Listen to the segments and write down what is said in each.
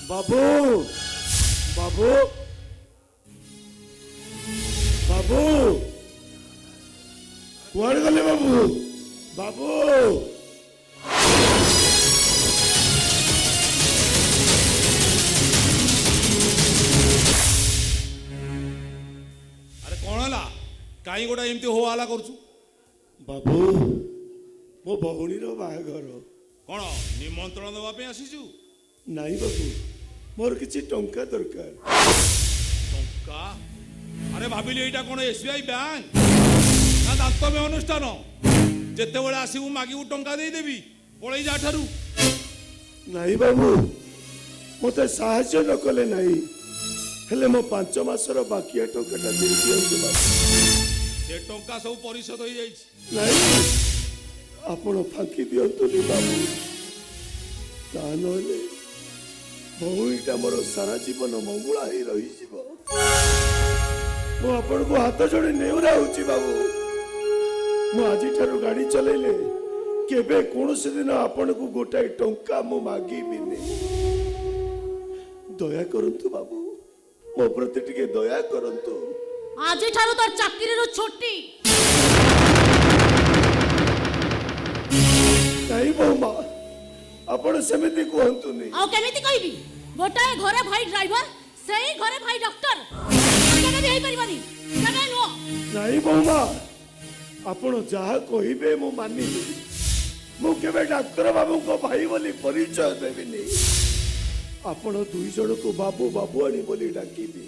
बाबू बाबू बाबू कुआड़े गले बाबू बाबू अरे कौन है कहीं गोटा एमती हो आला करूँ बाबू मो भौणीर बाहाघर कौन निमंत्रण देवाई आसीचु नाई बाबू मोर किछि टंका दरकार टंका अरे भाविली एटा कौन एसबीआई बैंक ना दातव्य अनुष्ठान जिते बड़े आसबू मागिबू टंका देदेवी पलई जा ठारू नाई बाबू मते साहाय्य न कले नाई हेले मो 5 मासर बाकिया टंकाटा दे दियंतु बाबू से टंका सब परिशोध हो जाई नाई आपण फांकी दियंतु नी बाबू ता नले भौणीटा मोर सारा जीवन मंगुला ही रही जीव मो आपण को हाथ जोड़ी नेउरा होची बाबू मो आज ठारू गाड़ी चलेले केबे कोनोसी दिन आपण को गोटाई टंका मो मागी बिनी दया करंतु बाबू मो प्रति टिके दया करंतु आज ठारू तोर चाकरी रो छोटी नहीं बौमा आपण सेमिति कहंतुनी आ केमिति कहबी गोटाए घरे भाई ड्राइवर सेही घरे भाई डॉक्टर केबे भी हेई परिबानी केबे नो नहीं बौमा आपण जहा कहिबे मो मानिबी मु केबे डाक्टर बाबू को भाई बोली परिचय देबिनी आपण दुई जण को बाबू बाबू आनी बोली डाकिबी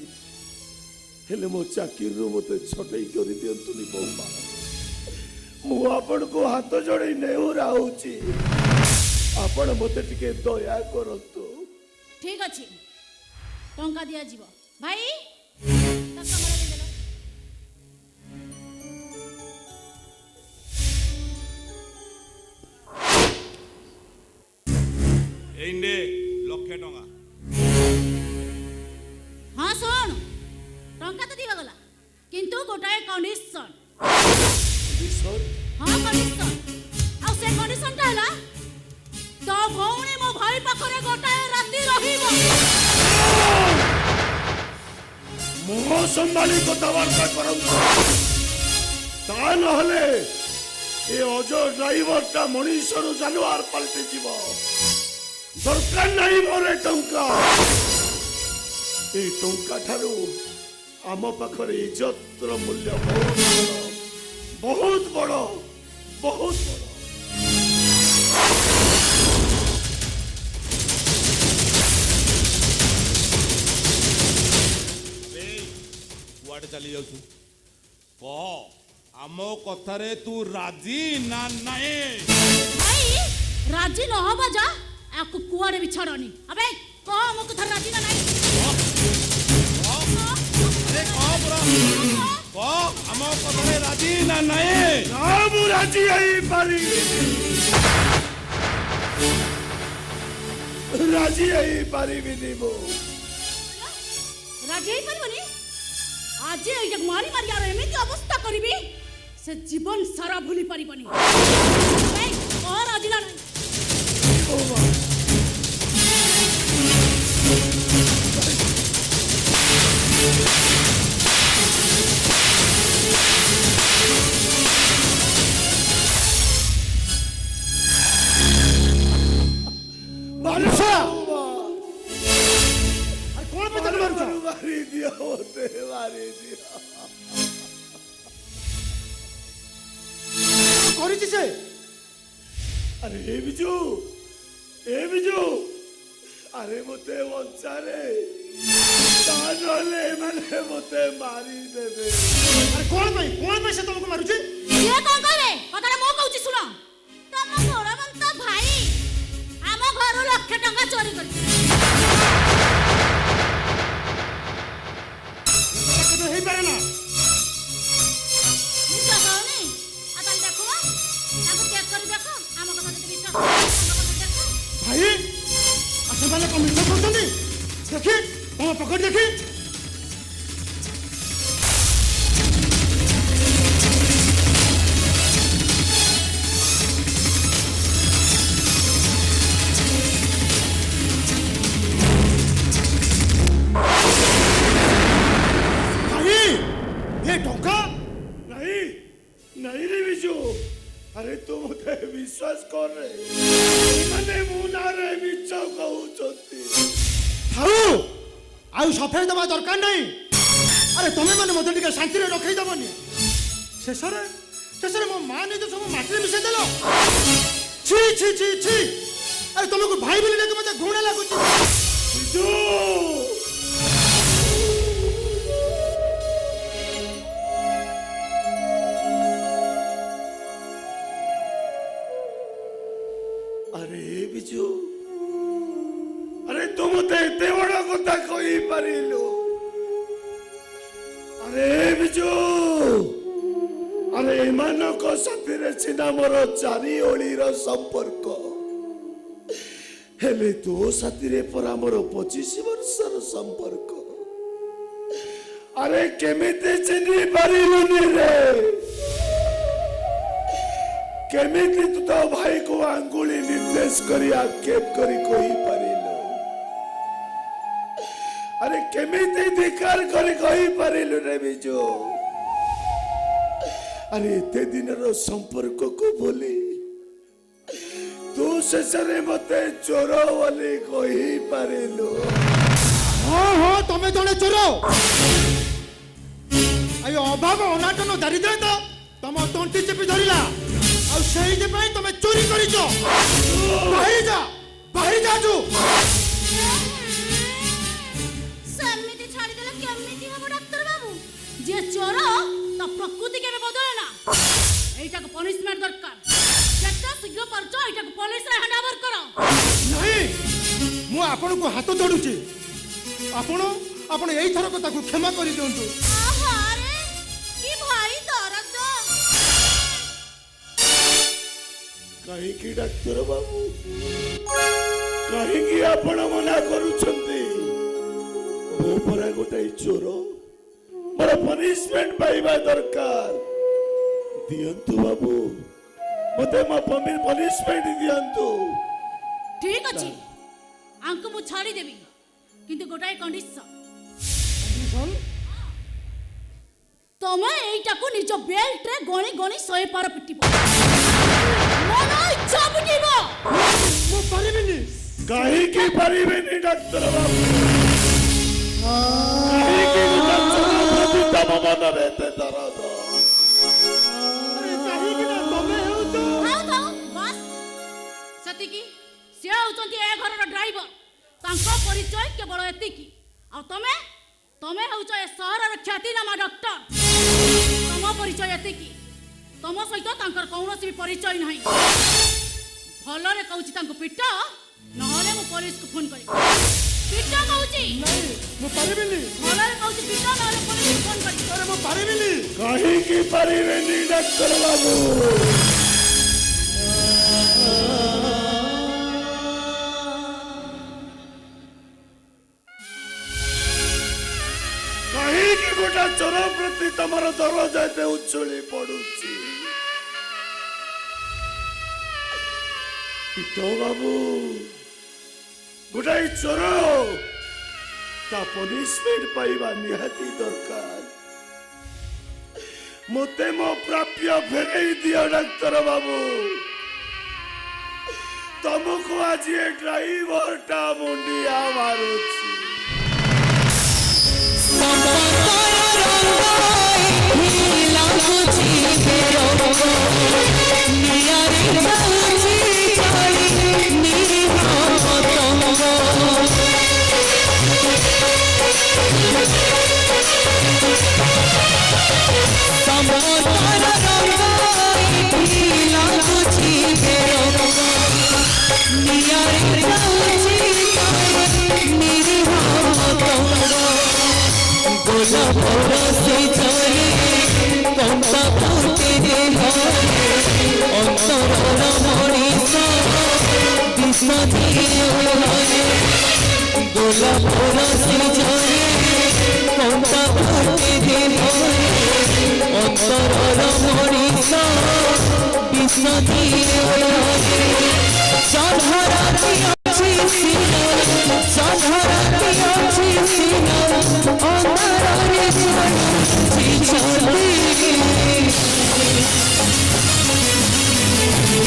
हेले मो चाकरी रो मते छटई करि दियंतुनी बौमा मु आपण को हाथ जोड़ी नेउरा होची आपण मते टिके दया करंतु ठीक अछि टंका दिया जीव भाई टंका मला दे देलो एंडे लक्षे टंका हां सुन टंका तो दिवा गला किंतु गोटाए कंडीशन सर हां कंडीशन आ से कंडीशन ता हला तो भौणी मो भाई पाखरे गोटाए राती रहिबो मोह संभाली कथबार्ता करंतु ता नहले ए अजो ड्राइवर ता मनीषर जानवर पलटि जीव दरकार नहीं मोरे टंका ए टंका ठारू आम पाखरे इज्जतर मूल्य बहुत बड़ बहुत बड़ कुआडे चली जाऊ कह आम कथारे तू राजी ना नाए भाई राजी न होबा जा आकु कुआरे भी छड़नी अबे कह मो कथा राजी ना नहीं अरे कह बरा कह आम कथारे राजी ना नाए ना मु राजी आई पारी राजी आई पारी बिनी मो राजी ही परिबनी आज ये मारी मारी यार एमिति अवस्था करिबी से जीवन सारा भूली परिबनी ए और राजी ना नहीं मालूसा अरे कौन पे चल मारूसा मारी दिया होते मारी दिया करिछि से अरे ए बिजू अरे मते वंचारे तानले माने मते मारी देबे अरे कौन पे से तुमको मारुछि ये कौन कहले कथारा मो कहूची सुनो तम घरवंत भाई आम घर लक्ष टंका चोरी करछि कतो हेई पारे ना विश्वास होनी आ ताल देखो ताको चेक कर देखो आम कथा जदी विश्वास आम कथा देखो भाई असबाले कमिशन करछनी देखि तम पकड़ देखि विश्वास करे माने मु नारे मिଛ कहउछंती थाऊ आउ सफेद दबा दरकार नहीं। अरे तुम्हें मैंने मत टिके शांति रे रखई दबनी शेषरे शेषरे मो मां ने तो सब माटी में मिसे देलो छी छी छी छी। अरे तुमको भाई बोली लेके मते घृणा लागुची बिजू अरे बिजू अरे तुम तो एते बड़ कथा कहि पारिलो। अरे बिजू अरे एमानक साथीरे सिना मोर चारि ओळीर संपर्क हेले तो साथीरे परा मोर 25 वर्षर संपर्क। अरे केमिते चिन्हि पारिलुनी रे केमिति तू तो भाई को अंगुली निर्देश करी आक्षेप करी कही पारिलो। अरे केमिति धिकार करी कही पारिलु रे बिजू। अरे एते दिनर संपर्क को बोली तू शेषरे मते चोर बोली कही पारिलु। हाँ हाँ तुम्हें जड़े चोर अयो अभाव अनाटन दारिद्र तो तुम तंटी चेपी धरला और सही तुम्हें चोरी कर बाहरी जा जो ସେମିତି ଛାଡ଼ିଦେଲେ କେମିତି ହବ ଡାକ୍ତର ବାବୁ? ଯିଏ ଚୋର ତା ପ୍ରକୃତି କେବେ ବଦଳେ ନା। ଏଇଟାକୁ ପନିଶମେଣ୍ଟ ଦରକାର। ଯେତେ ଶୀଘ୍ର ପାରୁଛ ଏଇଟାକୁ ପୋଲିସରେ ହ୍ୟାଣ୍ଡ ଓଭର କର। नहीं मु आपण को हाथ जोड़ुची आपण आपण एई थरक ताकू क्षमा करी दियंतु। ଆହାରେ କି ଭାଇ ଦରଦ। कहीं की डाक्तर बाबू कहीं की आपण मना करूछंती मो परा गोटाई चोर मोर पनिशमेंट पाइबा दरकार दियंतु बाबू मते मा पनिशमेंट दियंतु। ଠିକ ଅଛି ଆଙ୍କୁ ମୁଁ ଛାଡ଼ିଦେବି କିନ୍ତୁ ଗୋଟାଏ କଣ୍ଡିସନ ତମେ ଏଇଟାକୁ ନିଜ ବେଲ୍ଟରେ ଗଣି ଗଣି 100 ପାର ପିଟିବ ମନ ଇଚ୍ଛା ପିଟିବ। मु परिबिनी कहीं की परिबेनी डाक्तर बाबू कहीं की डाक्तर प्रति तम मन रहते दर्द अरे कहीं कि ना तमे हेउ तो ଥାଉ ଥାଉ ବାସ୍ ସେତିକି। ସେ ହେଉଛନ୍ତି ଏ ଘରର ଡ୍ରାଇଭର ତାଙ୍କ ପରିଚୟ କେବଳ ଏତିକି। ଆଉ ତମେ ତମେ ହେଉଛ ଏ ସହରର ଖ୍ୟାତିନାମା ଡକ୍ଟର ତମ ପରିଚୟ ଏତିକି। ତମ ସହିତ ତାଙ୍କର କୌଣସି ବି ପରିଚୟ ନାହିଁ। ଭଲରେ କହୁଛି ତାଙ୍କୁ ପିଟ ନହେଲେ ମୁଁ ପୋଲିସକୁ ଫୋନ କରିବି। ପିଟ କହୁଛି नहीं मु परिबिनी ଭଲରେ କହୁଛି ପିଟ ନହେଲେ ପୋଲିସକୁ ଫୋନ କରିବି। अरे मु परिबिनी कहीं की परिबेनी डाक्तर बाबू कहीं की गोटा चोर प्रति तमर दरज एते उछुली पड़ुची पितो बाबू गोटाई चोर ता पनिशमेंट पाइबा निहाती दरकार मते मो प्राप्य फेरई दियो डाक्तर बाबू तुमको आज ये ड्राइवर टा मुंडिया मारुची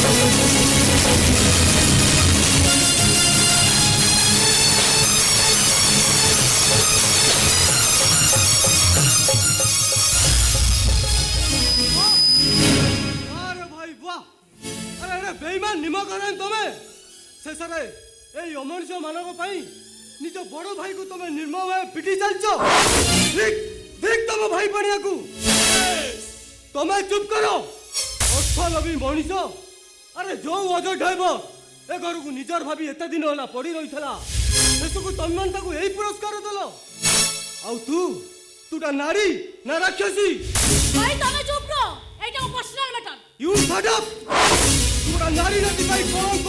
Thank you. କରେ ତମେ ଶେଷରେ ଏଇ ଅମଣିଷ ମାନଙ୍କ ପାଇଁ ନିଜ ବଡ଼ ଭାଇକୁ ତମେ ନିର୍ମମ ଭାବେ ପିଟି ଚାଲିଛ। ଠିକ ତମ ଭାଇ ପଣିଆକୁ ତମେ ଚୁପ୍ କର। ଅର୍ଥ ଲୋଭୀ ମଣିଷ। ଆରେ ଯୋଉ ଅଜୟ ଡ୍ରାଇଭର ଏ ଘରକୁ ନିଜର ଭାବି ଏତେ ଦିନ ହେଲା ପଡ଼ି ରହିଥିଲା ଶେଷକୁ ତମେ ତାକୁ ଏଇ ପୁରସ୍କାର ଦେଲ। ଆଉ ତୁଟା ନାରୀ ନା ରାକ୍ଷସୀ? ଭାଇ ତମେ ଚୁପ୍ ରହ, এইটা personal matter. You shut up! ତୁଟା ନାରୀ ଜାତି ପାଇଁ କଳଙ୍କ।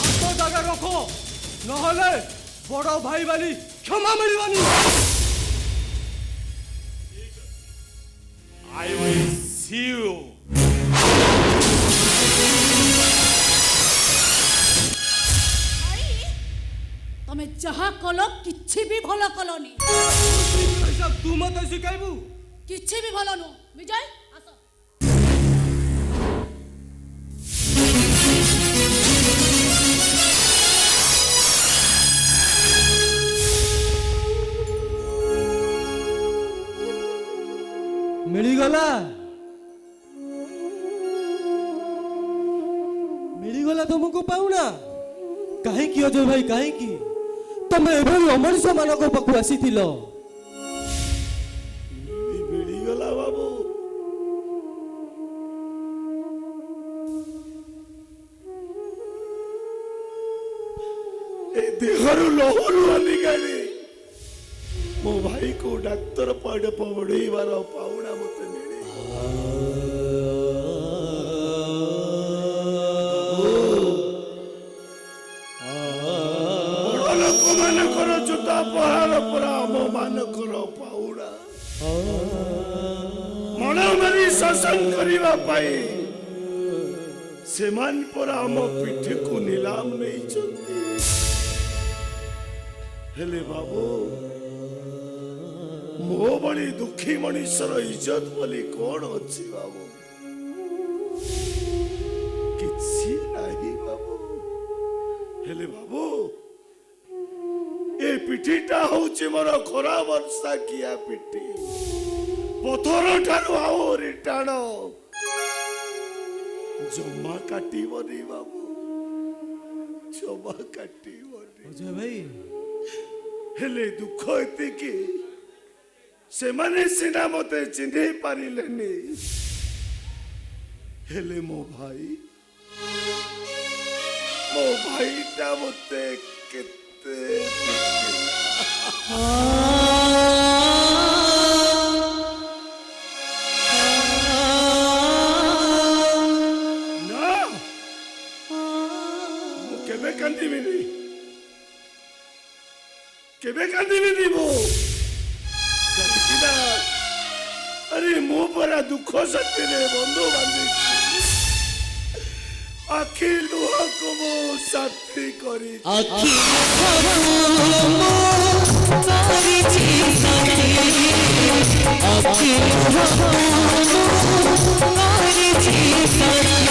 ହାତ ଜାଗା ରଖ, ନହେଲେ ବଡ଼ ଭାଇ ବାଲି କ୍ଷମା ମିଳିବନି। I will see you. ভাই ତମେ ଯାହା କଲ କିଛି ବି ଭଲ କଲନି। ତୁ ମତେ ଶିଖାଇବୁ? କିଛି ବି ଭଲ ନୁହଁ। ବିଜୟ ଆସ। ମିଳିଗଲା ତମକୁ ପାଉଣା? କାହିଁକି ଅଜୟ ଭାଇ କାହିଁକି ତମେ ଏଭଳି ଅମଣିଷ ମାନଙ୍କ ପାଖକୁ ଆସିଥିଲ? ମିଳିଗଲା ବାବୁ। ଏ ଦେହରୁ ଲହରୁ ଅଲିଗାଳି ମୋ ଭାଇକୁ ଡାକ୍ତର ପଢେଇବାର ପାଉଣା ମତେ ମିଳେ। ବଡ଼ ଲୋକମାନଙ୍କର ଜୋତା ପହାର ପରା ଆମ ମାନଙ୍କର ପାଉଣା। ମଣ ମାରି ଶାସନ କରିବା ପାଇଁ ସେମାନେ ପରା ଆମ ପିଠିକୁ ନିଲାମ ନେଇଛନ୍ତି। ହେଲେ ବାବୁ ମୋ ଭଳି ଦୁଃଖୀ ମଣିଷର ଇଜ୍ଜତ ବୋଲି କଣ ଅଛି ବାବୁ? କିଛି ନାହିଁ ବାବୁ। ହେଲେ ବାବୁ ଏ ପିଠିଟା ହଉଛି ମୋର ଖରା ବର୍ଷା କିଆ ପିଠି। ପଥର ଠାରୁ ଆହୁରି ଟାଣ। ଜମା କାଟିବନି ବାବୁ, ଜମା କାଟିବନି। ଅଜୟ ଭାଇ ହେଲେ ଦୁଃଖ ଏତିକି ସେମାନେ ସିନା ମତେ ଚିହ୍ନି ପାରିଲେନି, ହେଲେ ମୋ ଭାଇଟା ମତେ କେତେ ନା ମୁଁ କେବେ କାନ୍ଦିବିନି, କେବେ କାନ୍ଦିବିନି ମୁଁ। अरे मो परा दुख सत्य बंधु बांधिଛି आखि लुह को मो साथी करी आखि मो करिछि साथी आखि मो करिछि साथी